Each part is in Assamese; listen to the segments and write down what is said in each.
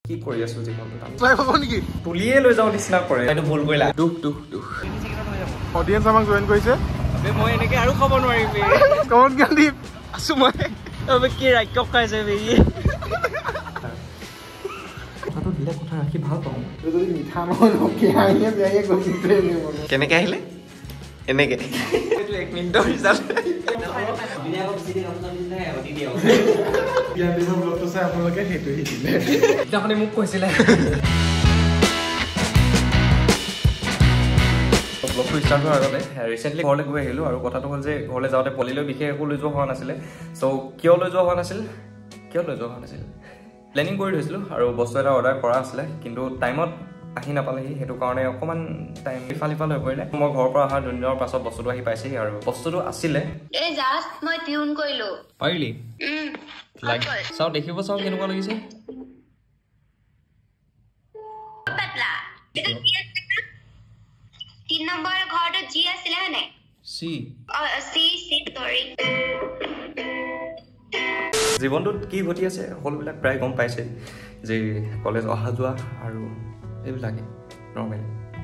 কি কৰি আছো জীৱনটোত আমি ট্ৰাই হ'ব নেকি তুলিয়ে লৈ যাও নিচিনা কৰে এইটো ভুল কৰিলা দুখ অডিয়েন্স আমাক জয়েন কৰিছে বে মই এনেকে আৰু খাব নোৱাৰিম বে কমন গান্ধী আছো মই অবে কি ৰাক্ষস খাইছে বে কথাটো দিলে কথা ৰাখি ভাল পাওঁ যদি মিঠা নহয় কি হাঁহিয়ে বেয়ায়ে গৈছে কেনেকে আহিলে এনেকে এইটো 1 মিনিটৰ ৰিজাল্ট বিনাক বিচিদি কাম নাই অতি দিও ইয়াৰ পিছত ব্লগটো চাই আপোনালোকে হেতু হিছিলে আপুনি মোক কৈছিলে ব্লগটো ষ্টাৰ্ট হোৱাৰ আগতে ৰিসেন্টলি ঘৰলৈ গৈ আহিলো আৰু কথাটো হ'ল যে ঘৰলৈ যাওঁতে পলিলৈ বিশেষ একো লৈ যোৱা হোৱা নাছিলে সো কিয় লৈ যোৱা হোৱা নাছিল প্লেনিং কৰি থৈছিলো আৰু বস্তু এটা অৰ্ডাৰ কৰা আছিলে কিন্তু টাইমত আহি নাপালেহি হেতু কাৰণে অকমান টাইম ইফাল হৈ পৰিলে মই ঘৰৰ পৰা অহা দুদিনৰ পাছত বস্তুটো আহি পাইছেহি আৰু বস্তুটো আছিলে এ জাস্ট মই টিউন কৰিলো পাৰিলি লাইক চাও দেখিব চাও কেনেকুৱা লাগিছে পাতলা এটা কি আছে 3 নম্বৰ ঘৰটো জি আছিল হনে সি সৰি জীৱনটোত কি ঘটি আছে সকলোবিলাক প্ৰায় গম পাইছে যে কলেজ অহা যোৱা আৰু এইবিলাকে নৰ্মেল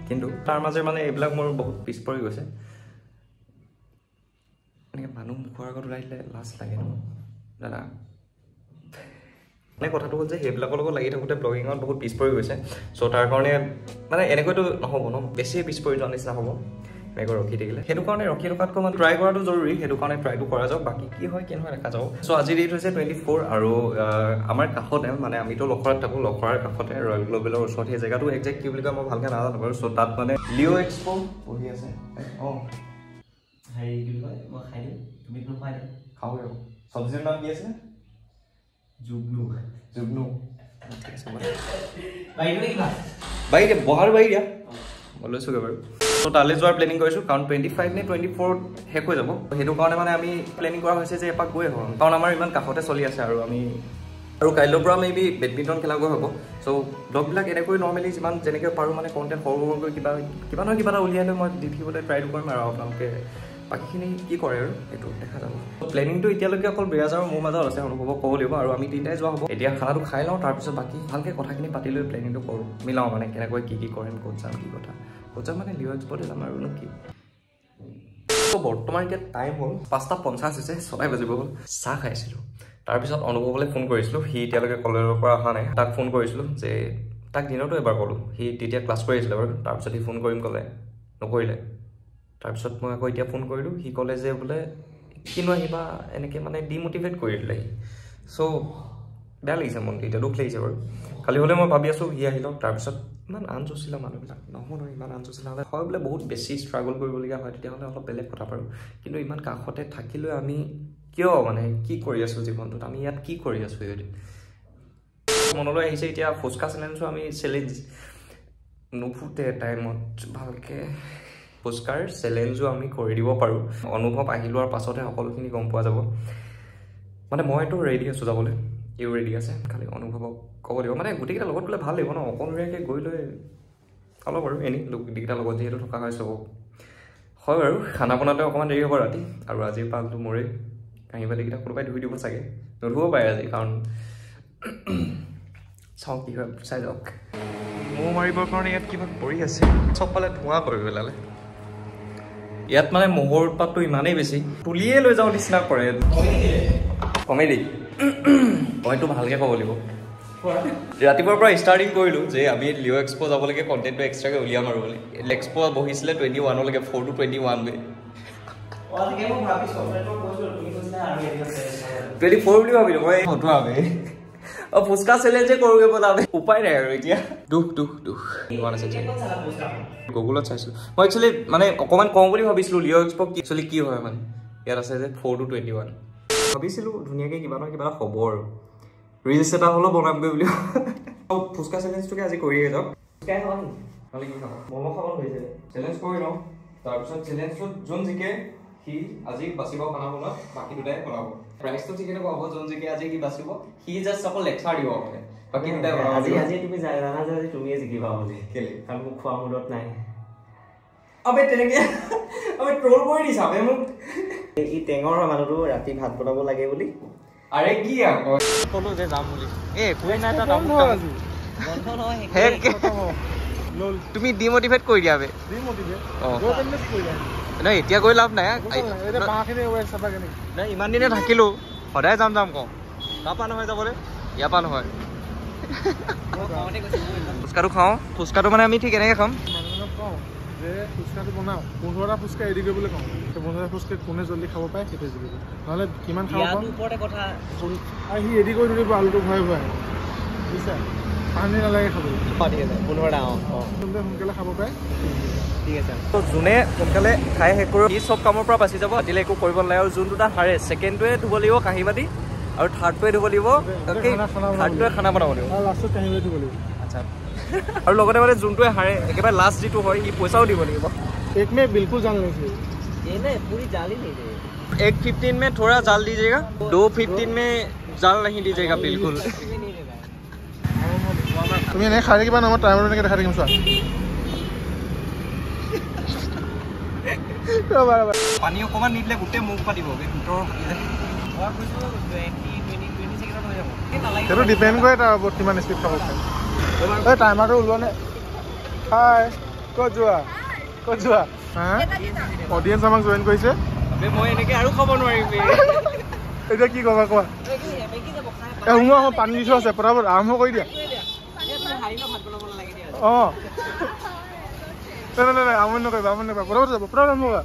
কিন্তু তাৰ মাজে মানে এইবিলাক মোৰ বহুত পিছ পৰি গৈছে এনেকৈ মানুহ মুখৰ আগত ওলাইলে লাজ লাগে ন দাদা মানে কথাটো হ'ল যে সেইবিলাকৰ লগত লাগি থাকোঁতে ব্লগিঙত বহুত পিছ পৰি গৈছে চ' তাৰ কাৰণে মানে এনেকৈতো নহ'ব ন বেছিয়ে পিছ পৰি যোৱাৰ নিচিনা হ'ব এনেকৈ ৰখি থাকিলে সেইটো কাৰণে ৰখি থকাতকৈ মানে ট্ৰাই কৰাটো জৰুৰী সেইটো কাৰণে ট্ৰাইটো কৰা যাওক বাকী কি হয় কেনেকুৱা দেখা যাওক চ' আজি ডেট হৈছে 24 আৰু আমাৰ কাষতে মানে আমিতো লখৰাত থাকোঁ লখৰাৰ কাষতে ৰয়েল গ্ল'বেলৰ ওচৰত সেই জেগাটো একজেক্ট কি বুলি কয় মই ভালকৈ নাজানো বাৰু চ' তাত মানে লিঅ' এক্সপো বহি আছে অঁ হেৰি কি কয় মই খাই দিম তুমি নোখাই দিম খাওঁ আৰু চব্জিৰ নাম কি আছে জুগনু বাইক বহাৰ বাইক দিয়া মই লৈছোগৈ বাৰু ত' তালৈ যোৱাৰ প্লেনিং কৰিছোঁ কাৰণ 25 নে 24 শেষ হৈ যাব সেইটো কাৰণে মানে আমি প্লেনিং কৰা হৈছে যে এপাক গৈ আহোঁ কাৰণ আমাৰ ইমান কাষতে চলি আছে আৰু আমি আৰু কাইলৈৰ পৰা মেবি বেডমিণ্টন খেলাগৈ হ'ব চ' ব্লগবিলাক এনেকৈ নৰ্মেলি যিমান যেনেকৈ পাৰোঁ মানে কণ্টেণ্ট সৰুকৈ কিবা নহয় কিবা এটা উলিয়াই লৈ মই দি থাকিবলৈ ট্ৰাইটো কৰিম আৰু আপোনালোকে বাকীখিনি কি কৰে আৰু সেইটো দেখা যাব প্লেনিংটো এতিয়ালৈকে অকল বিৰাজ আৰু মোৰ মাজত আছে অনুভৱক ক'ব লাগিব আৰু আমি তিনিটাই যোৱা হ'ব এতিয়া খানাটো খাই লওঁ তাৰপিছত বাকী ভালকৈ কথাখিনি পাতি লৈ প্লেনিংটো কৰোঁ মিলাওঁ মানে কেনেকৈ কি কৰিম ক'ত যাম কি কথা ক'ত যাম মানে লিঅ' এক্সপ'তে যাম আৰু কি বৰ্তমান এতিয়া টাইম হ'ল 5:50 হৈছে 6 বাজিব হ'ল চাহ খাইছিলোঁ তাৰপিছত অনুভৱলৈ ফোন কৰিছিলোঁ সি এতিয়ালৈকে কলেজৰ পৰা অহা নাই তাক ফোন কৰিছিলোঁ যে তাক দিনতো এবাৰ ক'লোঁ সি তেতিয়া ক্লাছ কৰি আছিলে বাৰু তাৰপিছত সি ফোন কৰিম ক'লে নকৰিলে তাৰপিছত মই আকৌ এতিয়া ফোন কৰিলোঁ সি ক'লে যে বোলে কিনো আহিবা এনেকৈ মানে ডিম'টিভেট কৰি দিলে সি চ' বেয়া লাগিছে মনটো এতিয়া দুখ লাগিছে বাৰু কালি হ'লে মই ভাবি আছোঁ সি আহি লওক তাৰপিছত ইমান আনজচিলা মানুহবিলাক নহয় ইমান আনজচিলা হ'লে হয় বোলে বহুত বেছি ষ্ট্ৰাগল কৰিবলগীয়া হয় তেতিয়াহ'লে অলপ বেলেগ কথা বাৰু কিন্তু ইমান কাষতে থাকিলৈ আমি কিয় মানে কি কৰি আছোঁ জীৱনটোত আমি ইয়াত কি কৰি আছোঁ সিহঁতে মনলৈ আহিছে এতিয়া ফুচকা চেলেঞ্জো আমি চেলেঞ্জ নুফুটে টাইমত ভালকৈ ফুচকাৰ চেলেঞ্জো আমি কৰি দিব পাৰোঁ অনুভৱ আহি লোৱাৰ পাছতহে সকলোখিনি গম পোৱা যাব মানে মইতো ৰেডি আছোঁ যাবলৈ ইও ৰেডি আছে খালি অনুভৱক ক'ব লাগিব মানে গোটেইকেইটা লগত গ'লে ভাল লাগিব ন অকলশৰীয়াকৈ গৈ লৈ অলপ আৰু এনেই গোটেইকেইটাৰ লগত যিহেতু থকা হয় চব হয় বাৰু খানা বনাওঁতে অকণমান দেৰি হ'ব ৰাতি আৰু আজিৰ পালটো মোৰেই কাঁহী বাতিকেইটা কোনোবাই ধুই দিব চাগে নধুব পাৰে আজি কাৰণ চাওঁ কি হয় চাই যাওক মৌ মাৰিবৰ কাৰণে ইয়াত কিবা পৰি আছে চবফালে ধোঁৱা কৰি পেলালে ইয়াত মানে মহৰ উৎপাতটো ইমানেই বেছি তুলিয়ে লৈ যাওঁ নিচিনা কৰে কমেডি মইতো ভালকৈ ক'ব লাগিব ৰাতিপুৱাৰ পৰা ষ্টাৰ্টিং কৰিলোঁ যে আমি লিঅ' এক্সপ' যাবলৈকে কণ্টেণ্টটো এক্সট্ৰাকৈ উলিয়াম আৰু বুলি এক্সপ' বহিছিলে 21লৈকে 4 to 21 ৱে 24 বুলি ভাবিলোঁ মই ফটোৱা বে ফুচকা চেলেঞ্জে কৰোঁগৈ বনাবে উপায় নাই আৰু এতিয়া দুখ গুগলত চাইছিলোঁ মই একচুৱেলি মানে অকণমান কওঁ বুলি ভাবিছিলোঁ লিঅ' এক্সপ' একচুৱেলি কি হয় মানে ইয়াত আছে যে 4 to 21 ভাবিছিলোঁ ধুনীয়াকৈ কিবা নহয় কিবা এটা হ'ব আৰু ৰিলছ এটা হ'লেও বনামগৈ বুলি ফুচকা চেলেঞ্জটোকে আজি কৰিয়ে যাওক ফুচকাই খাবা নেকি নহ'লে কি খাবা ম'ম' খাব হৈছে চেলেঞ্জ কৰি লওঁ তাৰপিছত চেলেঞ্জটোত যোন জিকে সি আজি বাচিব খানা বনোৱা বাকী দুটাই বনাব প্ৰাইজটো ঠিক এনেকুৱা হ'ব যোন জিকে আজি সি বাচিব সি জাষ্ট অকল লেকচাৰ দিব মানে বাকী দুটাই বনাব আজি তুমি জানা যে আজি তুমিয়ে জিকিবা বুলি কেলে কাৰণ মোক খোৱা মুডত নাই আবে তেনেকৈ আবে ট্ৰল কৰি দিছা আবে মোক ই টেঙৰ হয় মানুহটো ৰাতি ভাত বনাব লাগে বুলি আৰে কি আকৌ ক'লো যে যাম বুলি একোৱে নাই তাত তুমি ডিমোটিভেট কৰি দিয়া বে নাই এতিয়া গৈ লাভ নাই নাই ইমান দিনে থাকিলো সদায় যাম কওঁ তাৰপা নহয় যাবলৈ ইয়াৰ পৰা নহয় ফুচকাটো খাওঁ ফুচকাটো মানে আমি ঠিক এনেকৈ খাম যে ফুচকাটো বনাওঁ 15টা ফুচকা এৰি কৰিবলৈ কওঁ 15টা ফুচকা কোনে জলদি খাব পাৰে সেইটোৱে জিকিব নহ'লে কিমান খাব পাওঁ আৰু সি এৰি কৰি দিব আলুটো ভৰাই বুজিছা পানী নালাগে খাবলৈ ঠিক আছে 15টা সোনকালে খাব পাৰে ঠিক আছে যোনে সোনকালে খাই শেষ কৰোঁ সি চব কামৰ পৰা বাচি যাব দিলে একো কৰিব নালাগে আৰু যোন দুটা হাৰে ছেকেণ্ডটোৱে ধুব লাগিব কাঁহী বাতি আৰু থাৰ্ডটোৱে ধুব লাগিব থাৰ্ডটোৱে খানা বনাব লাগিব আৰু লাষ্টত কাঁহী বাতি ধুব লাগিব আচ্ছা আৰু লগতে মানে যোনটোৱে হাৰে একেবাৰে লাষ্ট যিটো হয় সি পইচাও দিব লাগিব एक में बिल्कुल जाल नहीं चाहिए ये ना पूरी जाल ही नहीं दे 1:15 में थोड़ा जाल दीजिएगा 2:15 में जाल नहीं दीजिएगा बिल्कुल তুমি এনে খাই কিবা নামৰ টাইমত এনেকৈ দেখাই থাকিম চোৱা পানী অকণমান নিদিলে গোটেই মুখ পাতিব ভিতৰৰ সেইটো ডিপেণ্ড কৰে তাৰ ওপৰত কিমান স্পীড খাব পাৰে এই টাইমাৰটো ওলোৱা নে হাই ক'ত যোৱা অডিয়েঞ্চ আমাক জইন কৰিছে মই এনেকৈ আৰু খাব নোৱাৰিম এতিয়া কি ক'বা কোৱা শুনোৱা মই পানী দি থোৱা আছে পটাপট আৰম্ভ কৰি দিয়া অঁ নাই আমনি নকৰিবা পটাপট যাব পটাপট আৰম্ভ কৰা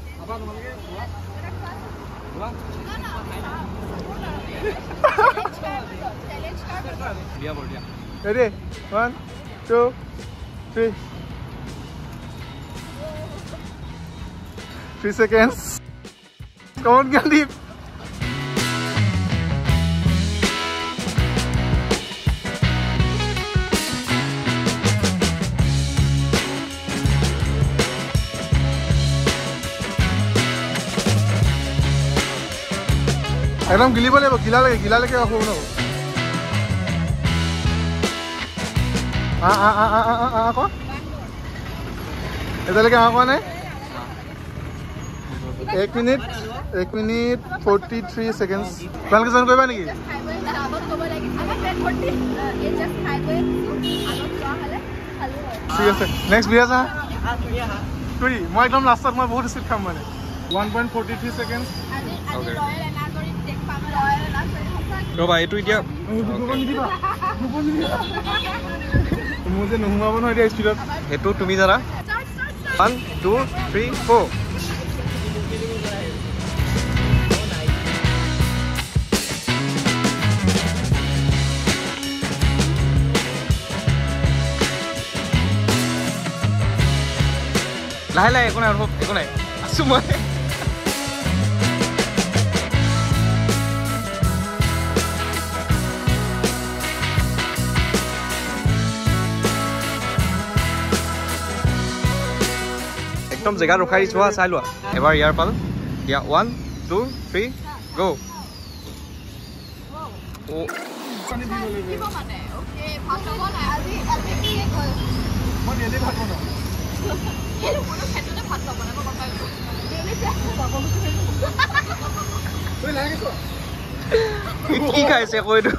Ready? 1, 2, 3. 3 seconds. Come on, Gandhi. একদম গিলিব লাগিব গিলালৈকে আকৌ ন আকৌ এতিয়ালৈকে কোৱা নাই 1 মিনিট 43 ছেকেণ্ড ভালকৈ জইন কৰিবা নেকি ঠিক আছে নেক্সট বিয়াজ মই একদম লাষ্টত মই বহুত স্পীড খাম মানে 1.43 ছেকেণ্ড ৰ'বা এইটো এতিয়া মোৰ যে নোসোমাব নহয় এতিয়া স্পীডত সেইটো তুমি জানা 1 2 3 4 লাহে একো নাই আছো মই একদম জেগা ৰখাই দিছো চাই লোৱা এবাৰ ইয়াৰ পাল দিয়া 1 2 3 গো কি খাইছে আকৌ এইটো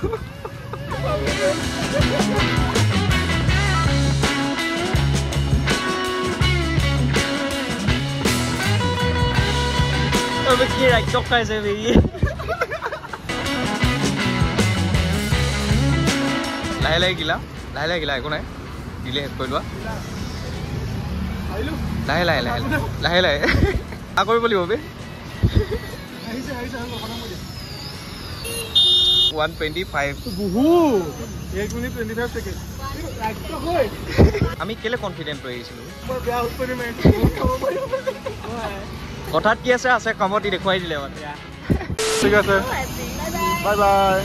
কি ৰাজ্য খাইছে বেৰি লাহে গিলা একো নাই দিলে শেষ কৰি লোৱা লাহে কৰিব লাগিব বে 125 আমি কেলে কনফিডেন্ট হৈ আহিছিলো কথাত কি আছে কামত দেখুৱাই দিলে মানে ঠিক আছে বাই বাই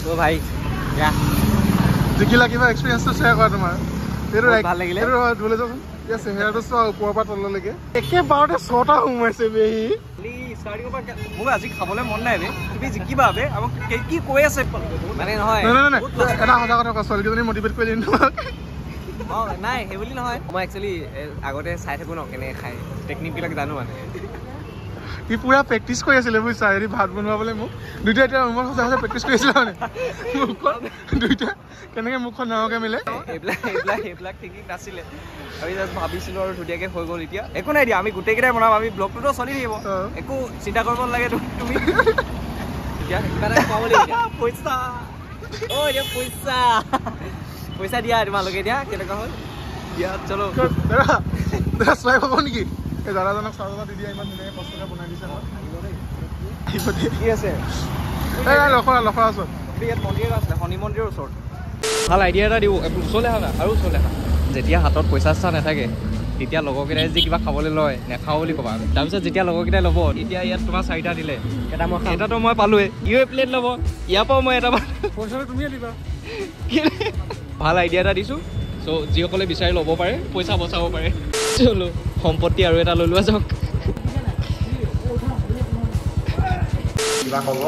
তো ভাই দেখিলা কিবা এক্সপিৰিয়েঞ্চটো শ্বেয়াৰ কৰা তোমাৰ এইটো ভাল লাগিলে ধুলে যাওঁচোন এতিয়া চেহেৰাটো চোৱা ওপৰৰ পৰা তললৈকে একেবাৰতে 6টা সোমাইছে বেহি মোক আজি খাবলৈ মন নাই বে তুমি জিকিবা বে আমাক কি কৈ আছে মানে নহয় এটা সঁচা কথা কোৱা ছোৱালীকেইজনী মটিভেট কৰি দিম তোমাক নাই সেই বুলি নহয় মই একচুৱেলি আগতে চাই থাকো ন কেনেকৈ খাই টেকনিকবিলাক জানো মানে ই পুৰা প্ৰেক্টিচ কৰি আছিলে বুজিছা হেৰি ভাত বনাবলৈ মোক দুইটা এতিয়া ৰুমত সঁচা সঁচা প্ৰেক্টিচ কৰি আছিলে মানে মুখখন দুইটা কেনেকৈ মুখখন ডাঙৰকৈ মিলে এইবিলাক ঠিকেই নাছিলে আমি জাষ্ট ভাবিছিলোঁ আৰু ধুনীয়াকৈ হৈ গ'ল এতিয়া একো নাই দিয়া আমি গোটেইকেইটাই বনাম আমি ব্লগটোতো চলি থাকিব একো চিন্তা কৰিব নালাগে তুমি এতিয়া কিবা এটা খুৱাব লাগিব পইচা এতিয়া পইচা দিয়া তোমালোকে এতিয়া কেনেকুৱা হ'ল দিয়া চলো দাদা চোৱাই পাব নেকি এই দাদাজনক চাহ দি দিয়া ইমান ধুনীয়াকৈ কষ্টকৈ বনাই দিছে কি আছে লখৰা ওচৰত ইয়াত মন্দিৰ আছিলে শনি মন্দিৰৰ ওচৰত ভাল আইডিয়া এটা দিওঁ ওচৰলৈ আহা আৰু ওচৰলৈ আহা যেতিয়া হাতত পইচা চইচা নাথাকে তেতিয়া লগৰকেইটাই যে কিবা খাবলৈ লয় নেখাওঁ বুলি ক'বা তাৰপিছত যেতিয়া লগৰকেইটাই ল'ব এতিয়া ইয়াত তোমাৰ 4টা দিলে এটাতো মই পালোৱে ইও প্লেট ল'ব ইয়াৰ পৰাও মই এটা পইচাটো তুমিয়ে দিবা ভাল আইডিয়া এটা দিছোঁ চ' যিসকলে বিচাৰি ল'ব পাৰে পইচা বচাব পাৰে চলো সম্পত্তি আৰু এটা লৈ লোৱা যাওক কিবা ক'ব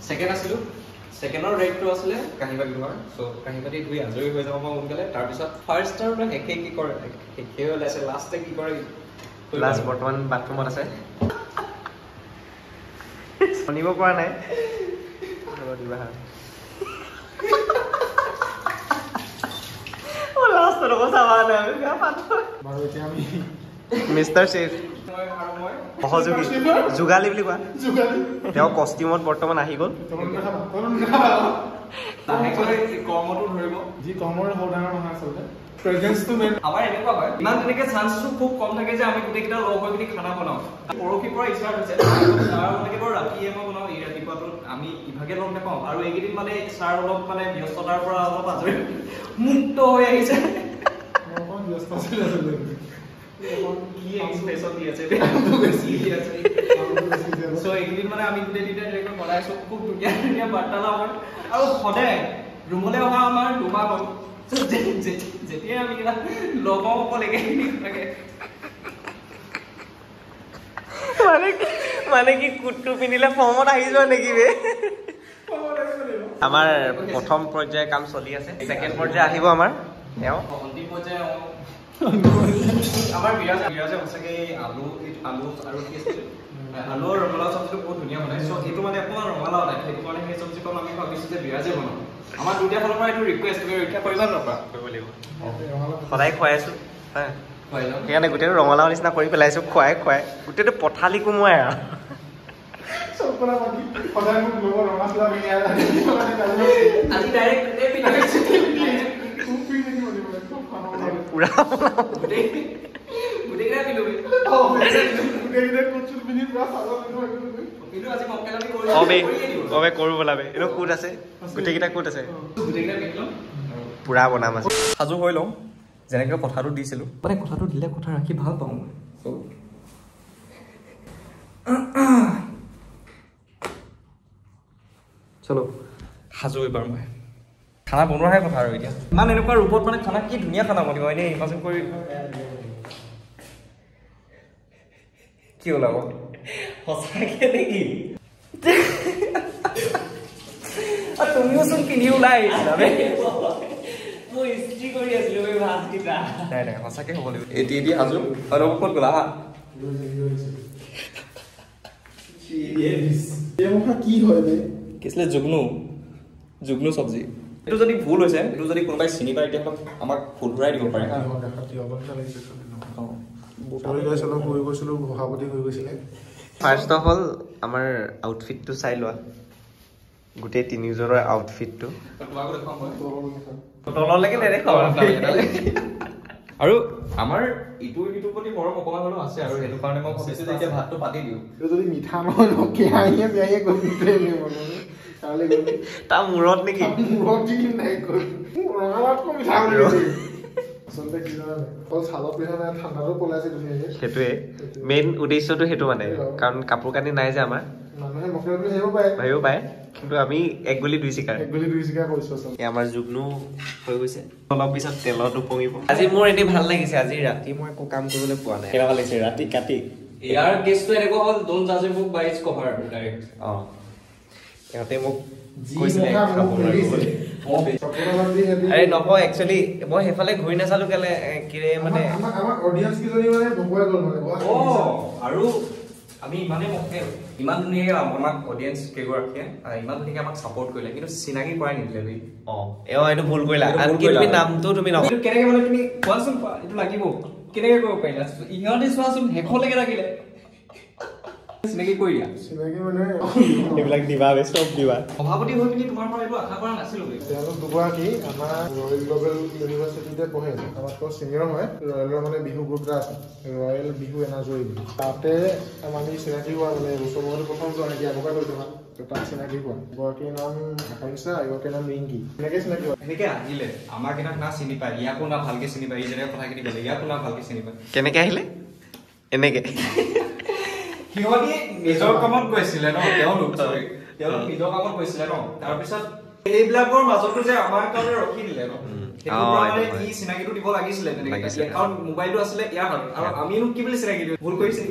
ছেকেণ্ড আছিলোঁ ছেকেণ্ডৰ ৰেটটো আছিলে কাঁহী বাতি ধোৱাৰ চ' কাঁহী বাতি ধুই আজৰি হৈ যাব মই সোনকালে তাৰপিছত ফাৰ্ষ্টৰ শেষে কি কৰে শেষে ওলাইছে লাষ্টে কি কৰে লাষ্ট বৰ্তমান বাথৰুমত আছে শুনিব পৰা নাই মিষ্টাৰ চেফ সহযোগী যোগালী বুলি কোৱা তেওঁ কষ্টিউমত বৰ্তমান আহি গ'ল কৰ্মটো ধৰিব যি কৰ্মৰ ডাঙৰ নহয় আচলতে আমাৰ এনেকুৱা হয় ইমান তেনেকে চান্সটো খুব কম থাকে যে আমি গোটেইকেইটা লগ হৈ পিনি খানা বনাওঁ পৰহিৰ পৰা ষ্টাৰ্ট হৈছে তাৰলৈকে বাৰু ৰাতিয়ে মই বনাওঁ এই ৰাতিপুৱাটো আমি ইভাগে লগ নাপাওঁ আৰু এইকেইদিন মানে ছাৰ অলপ মানে ব্যস্ততাৰ পৰা অলপ আজৰি মুক্ত হৈ আহিছে এইকেইদিন মানে আমি গোটেই তিনিটা বনাইছো খুব ধুনীয়া ধুনীয়া বাৰ্তালাপ হয় আৰু সদায় ৰুমলৈ অহা আমাৰ দুমাহ হ'ল যেতিয়া আমি লগৰ অকল একেই মানে কি কুটটো পিন্ধিলে ফৰ্মত আহি যোৱা নেকি বে আমাৰ প্ৰথম পৰ্যায়ৰ কাম চলি আছে ছেকেণ্ড পৰ্যায় আহিব আমাৰ অন্তিম পৰ্যায় আমাৰ বিৰাজে সঁচাকে আলু আৰু কি আছিল আলু আৰু ৰঙালাও চব্জিটো বহুত ধুনীয়া বনাই চ' সেইটো মানে অকণমান ৰঙালাও নাই সেইটো কাৰণে সেই চব্জিকণ আমি ভাবিছোঁ যে বিৰাজে বনাওঁ আমাৰ দুইটা ফালৰ পৰা এইটো ৰিকুৱেষ্ট ৰক্ষা কৰিবা নকৰা কৰিব লাগিব সদায় খুৱাই আছোঁ সেইকাৰণে গোটেইটো ৰঙালাও নিচিনা কৰি পেলাইছোঁ খুৱাই গোটেইটো পথালি কোমোৱাই আৰু কৰো বোলাবে এইটো ক'ত আছে গোটেইকেইটা ক'ত আছে পুৰা বনাম আছে সাজু হৈ লওঁ যেনেকৈ কথাটো দিছিলোঁ মানে কথাটো দিলে কথা ৰাখি ভাল পাওঁ মই চলো সাজু এইবাৰ মই খানা বনোৱাহে কথা আৰু এতিয়া ইমান এনেকুৱা ৰূপত মানে খানা কি ধুনীয়া খানা বনিব এনেই ইমাজিন কৰি কি ওলাব সঁচাকে নেকি তুমিও চোন পিন্ধি ওলাই আহিছিলা মই ইস্ত্ৰি কৰি আছিলো ভাতকেইটা নাই সঁচাকে হ'ব লাগিব এটি সাজু আৰু ক'ত গ'লা হা কি হয় কি আছিলে জুগনু চব্জি এইটো যদি ভুল হৈছে এইটো যদি কোনোবাই চিনি পায় তেতিয়াহ'লে আমাক শুধৰাই দিব পাৰে ফাৰ্ষ্ট অফ অল আমাৰ আউটফিটটো চাই লোৱা গোটেই তিনিজনৰ আউটফিটটো তললৈকে নেদেখাও আৰু আমাৰ ইটোৰ প্ৰতি মৰম অকণমান হ'লেও আছে আৰু সেইটো কাৰণে মই ভাবিছোঁ যে এতিয়া ভাতটো পাতি দিওঁ যদি মিঠা নহয় তাৰ মূৰত নেকি সেইটোৱে মেইন উদ্দেশ্যটো সেইটো মানে কাৰণ কাপোৰ কানি নাই যে আমাৰ ভাবিব পাৰে কিন্তু আমি এক গুলি দুই চিকাৰ আমাৰ যুগ্নো হৈ গৈছে অলপ পিছত তেলত উপঙিব আজি মোৰ এনেই ভাল লাগিছে আজি ৰাতি মই একো কাম কৰিবলৈ পোৱা নাই কেনেকুৱা লাগিছে ৰাতি কাটি ইয়াৰ কেছটো এনেকুৱা হ'ল ডোন্ট জাজ a book by its cover direct ইহঁতে মোক কৈছিলে আৰে নহয় একচুৱেলি মই সেইফালে ঘূৰি নাচালো কেলে কিৰে মানে আৰু আমি ইমান ধুনীয়াকৈ আমাক অডিয়েঞ্চ কেইগৰাকীয়ে ইমান ধুনীয়াকৈ আমাক ছাপোৰ্ট কৰিলে কিন্তু চিনাকি কৰাই নিদিলে দেই এইটো ভুল কৰিলা আনকি তুমি নামটো তুমি নকৰা কেনেকৈ মানে তুমি কোৱাচোন এইটো লাগিব কেনেকৈ কৰিব পাৰিলা ইহঁতে চোৱাচোন শেষলৈকে লাগিলে চিনাকি কৰি দিয়া চিনাকি মানে এইবিলাক দিবা চব দিবা সভাপতি হৈ পিনি তোমাৰ পৰা এইটো আশা কৰা নাছিলো তেওঁলোক দুগৰাকী আমাৰ ৰয়েল গ্ল'বেল ইউনিভাৰ্চিটিতে পঢ়ে আমাতকৈ চিনিয়ৰ হয় ৰয়েলৰ মানে বিহু গ্ৰুপ এটা আছে ৰয়েল বিহু এনাজৰি তাতে আমি চিনাকি হোৱা মানে বছৰ মূৰত প্ৰথম যোৱা নেকি আগৰ পৰা কৈছোঁ ভাল তাত চিনাকি হোৱা এগৰাকীৰ নাম আকাংক্ষা এগৰাকীৰ নাম ৰিংকি এনেকৈ চিনাকি হোৱা এনেকৈ আহিলে আমাৰ কেইটাক না চিনি পায় ইয়াকো না ভালকৈ চিনি পায় ই যেনেকৈ কথাখিনি ক'লে ইয়াকো না ভালকৈ চিনি পায় কেনেকৈ আহিলে এনেকৈ সিহঁতি নিজৰ কামত গৈছিলে ন তেওঁলোক নিজৰ কামত গৈছিলে ন তাৰপিছত এইবিলাকৰ মাজতো যে আমাৰ কাৰণে ৰখি দিলে ন ই চিনাকিটো দিব লাগিছিলে কাৰণ মোবাইলটো আছিলে ইয়াৰ হাতত আৰু আমিনো কি বুলি চিনাকি দিওঁ ভুল কৰিছে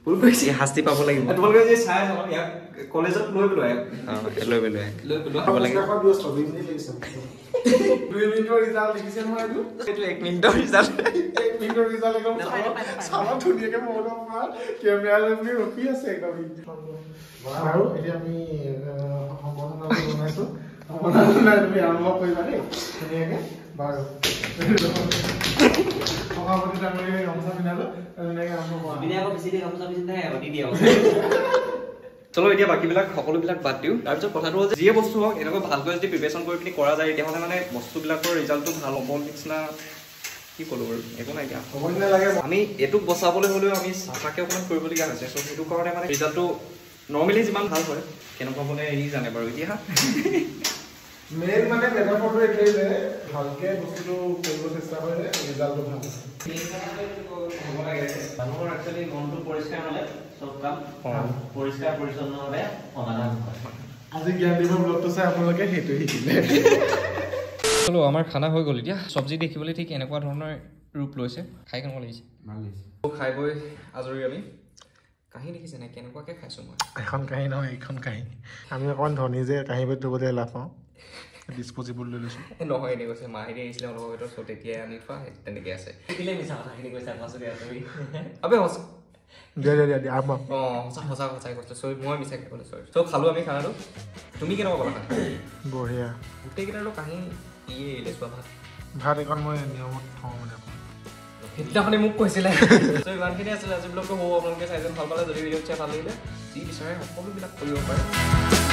ভুল কৰিছে শাস্তি পাব লাগিব তোমালোকে যে চাই আছা ইয়াক কলেজত লৈ পেলোৱা লৈ পেলোৱা 2 মিনিটৰ ৰিজাল্ট লিখিছে নহয় এইটো 1 মিনিটৰ ৰিজাল্ট 1 মিনিটৰ ৰিজাল্ট একদম চাবা ধুনীয়াকৈ মনত পৰা কেমেৰা লৈ পিনি ৰখি আছে একদম আৰু এতিয়া আমি সম্বোধনা বনাইছোঁ সম্বোধনা তুমি আৰম্ভ কৰিবা দেই ধুনীয়াকৈ বাৰু সভাপতি ডাঙৰীয়ে গামোচা পিন্ধালোঁ ধুনীয়াকৈ আৰম্ভ কৰা চলো এতিয়া বাকীবিলাক সকলোবিলাক বাদ দিওঁ তাৰপিছত কথাটো হ'ল যে যিয়ে বস্তু হওক এনেকৈ ভালকৈ যদি প্ৰিপেৰেশ্যন কৰি পিনি কৰা যায় তেতিয়াহ'লে মানে বস্তুবিলাকৰ ৰিজাল্টটো ভাল হ'ব নিচিনা কি ক'লো বাৰু একো নাই এতিয়া হ'ব নালাগে আমি এইটোক বচাবলৈ হ'লেও আমি চাফাকৈ অকণমান কৰিবলগীয়া হৈছে চ' সেইটো কাৰণে মানে ৰিজাল্টটো নৰ্মেলি যিমান ভাল হয় কেনেকুৱা হ'লে ই জানে বাৰু এতিয়া মেইন মানে মেটাফৰটো এইটোৱেই যে ভালকৈ বস্তুটো কৰিব চেষ্টা কৰিলে ৰিজাল্টটো ভাল মানুহৰ একচুৱেলি মনটো পৰিষ্কাৰ হ'লে চব কাম পৰিষ্কাৰ পৰিচ্ছন্নভাৱে সমাধান হয় আজি জ্ঞান দিবৰ ব্লগটো চাই আপোনালোকে সেইটোৱে শিকিলে চলো আমাৰ খানা হৈ গ'ল এতিয়া চব্জি দেখিবলৈ ঠিক এনেকুৱা ধৰণৰ ৰূপ লৈছে খাই কেনেকুৱা লাগিছে ভাল লাগিছে খাই বৈ আজৰি আমি কাঁহী দেখিছে নাই কেনেকুৱাকৈ খাইছোঁ মই এখন কাঁহী নহয় এইখন কাঁহী আমি অকণমান ধনী যে কাঁহী বাতি ধুবলৈ লাভ পাওঁ ডিছপ'জিবল লৈ লৈছোঁ নহয় এনেই কৈছে মাহেৰি আহিছিলে অলপ ভিতৰত চ' তেতিয়াই আনি থোৱা তেনেকৈ আছে মিছা কথাখিনি কৈছা তুমি আবে সঁচা দিয়া আৰম্ভ সঁচাই কৈছোঁ চ' মই মিছাকৈ ক'লোঁ চৰি চ' খালোঁ আমি খানাটো তুমি কেনেকুৱা ক'লা খানা বঢ়িয়া গোটেইকেইটাৰো কাঁহী ইয়ে এৰিলে চোৱা ভাত এখন মই নিয়মত থওঁ মানে সেইদিনাখনে মোক কৈছিলে চ' ইমানখিনি আছিলে আজি ব্লগটো হ'ব আপোনালোকে চাই যেন ভাল পালে যদি ভিডিঅ' চাই ভাল লাগিলে যি বিচাৰে সকলোবিলাক কৰিব পাৰে